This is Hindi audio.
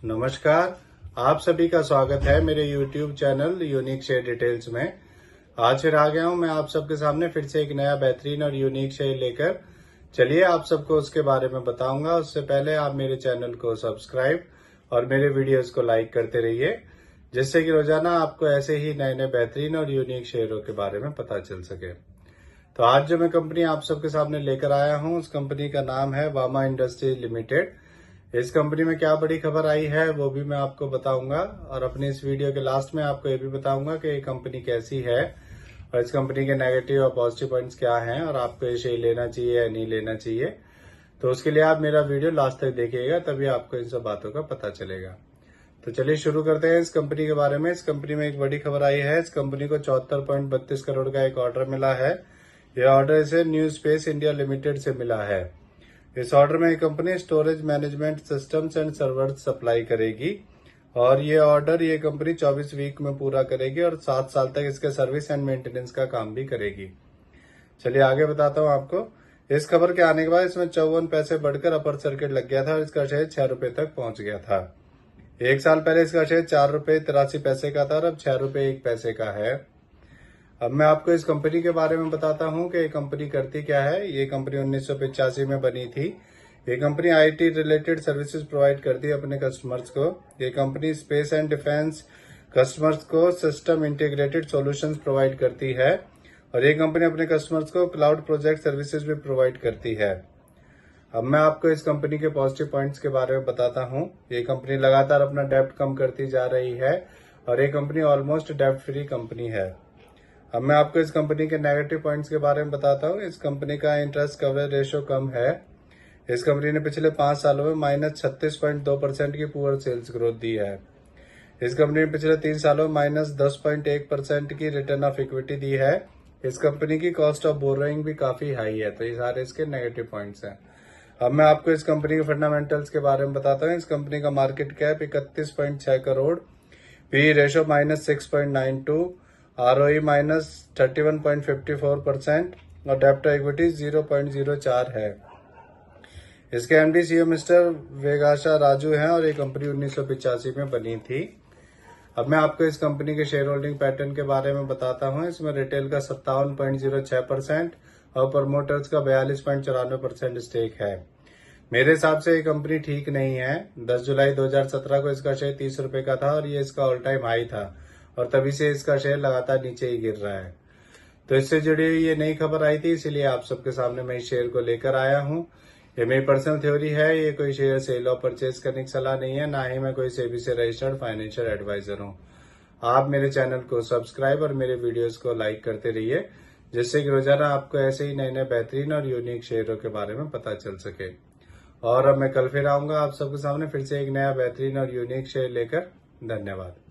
नमस्कार। आप सभी का स्वागत है मेरे YouTube channel unique share details में। आज फिर आ गया हूं मैं आप सबके सामने फिर से एक नया बेहतरीन और यूनिक शेयर लेकर। चलिए आप सबको उसके बारे में बताऊंगा। उससे पहले आप मेरे चैनल को सब्सक्राइब और मेरे वीडियोस को लाइक करते रहिए, जिससे कि रोजाना आपको ऐसे ही नए नए बेहतरीन और यूनिक शेयरों के बारे में पता चल सके। तो आज जो मैं कंपनी आप सबके सामने लेकर आया हूं, उस कंपनी का नाम है वामा इंडस्ट्रीज लिमिटेड। इस कंपनी में क्या बड़ी खबर आई है वो भी मैं आपको बताऊंगा, और अपने इस वीडियो के लास्ट में आपको ये भी बताऊंगा कि ये कंपनी कैसी है और इस कंपनी के नेगेटिव और पॉजिटिव पॉइंट्स क्या हैं और आपको ये शेयर लेना चाहिए या नहीं लेना चाहिए। तो उसके लिए आप मेरा वीडियो लास्ट तक देखिएगा, तभी आपको इन सब बातों का पता चलेगा। तो चलिए शुरू करते हैं इस कंपनी के बारे में। इस कंपनी में एक बड़ी खबर आई है। इस कंपनी को 74.32 करोड़ का एक ऑर्डर मिला है। यह ऑर्डर इसे न्यू स्पेस इंडिया लिमिटेड से मिला है। इस ऑर्डर में company storage management systems and servers supply करेगी और ये ऑर्डर ये कंपनी 24 वीक में पूरा करेगी और 7 साल तक इसके सर्विस एंड मेंटेनेंस का काम भी करेगी। चलिए आगे बताता हूँ आपको। इस खबर के आने के बाद इसमें 54 पैसे बढ़कर अपर सर्किट लग गया था और इसका शेयर 6 रुपए तक पहुंच गया था। एक साल पहले इसका शेयर 4 रुपए 83 पैसे का था और अब 6 रुपए 1 पैसे का है। अब मैं आपको इस कंपनी के बारे में बताता हूं कि ये कंपनी करती क्या है। ये कंपनी 1985 में बनी थी। ये company IT related services provide करती है अपने कस्टमर्स को। ये company space and defence customers को सिस्टम इंटीग्रेटेड सॉल्यूशंस प्रोवाइड करती है और ये कंपनी अपने कस्टमर्स को क्लाउड प्रोजेक्ट सर्विसेज भी प्रोवाइड करती है। अब मैं आपको इस कंपनी के पॉजिटिव पॉइंट्स के बारे में बताता हूँ। ये कंपनी लगातार अपना डेब्ट कम करती जा रही है और ये कंपनी ऑलमोस्ट डेब्ट फ्री कंपनी है। अब मैं आपको इस कंपनी के नेगेटिव पॉइंट्स के बारे में बताता हूँ। इस कंपनी का इंटरेस्ट कवरेज रेशियो कम है। इस कंपनी ने पिछले 5 सालों में -36.2% की पुअर सेल्स ग्रोथ दी है। इस कंपनी ने पिछले 3 सालों में -10.1% की रिटर्न ऑफ इक्विटी दी है। इस कंपनी की कॉस्ट ऑफ बोरोइंग भी काफी हाई है। तो ये सारे इसके नेगेटिव पॉइंट्स हैं। अब मैं आपको इस कंपनी के फंडामेंटल्स के बारे में बताता हूँ। इस कंपनी का market cap 31.6 crore, P ratio -6.92, ROE -31.54% और डेब्ट टू इक्विटी 0.04 है। इसके एमडी सीईओ मिस्टर वेगाशा राजू हैं और ये कंपनी 1985 में बनी थी। अब मैं आपको इस कंपनी के शेयर होल्डिंग पैटर्न के बारे में बताता हूँ। इसमें रिटेल का 57.06% और प्रमोटर्स का 42.94% स्टेक है। मेरे हिसाब से ये कंपनी ठीक नहीं है। 10 जुलाई 2017 को इसका शेयर 30 रुपए का था और ये इसका ऑल टाइम हाई था और तभी से इसका शेयर लगातार नीचे ही गिर रहा है। तो इससे जुड़ी हुई ये नई खबर आई थी, इसीलिए आप सबके सामने मैं इस शेयर को लेकर आया हूँ। ये मेरी पर्सनल थ्योरी है। ये कोई शेयर सेल और परचेज करने की सलाह नहीं है, ना ही मैं कोई सेबी से रजिस्टर्ड फाइनेंशियल एडवाइजर हूँ। आप मेरे चैनल को सब्सक्राइब और मेरे वीडियोस को लाइक करते रहिए, जिससे कि रोजाना आपको ऐसे ही नए नए बेहतरीन और यूनिक शेयरों के बारे में पता चल सके। और अब मैं कल फिर आऊंगा आप सबके सामने फिर से एक नया बेहतरीन और यूनिक शेयर लेकर। धन्यवाद।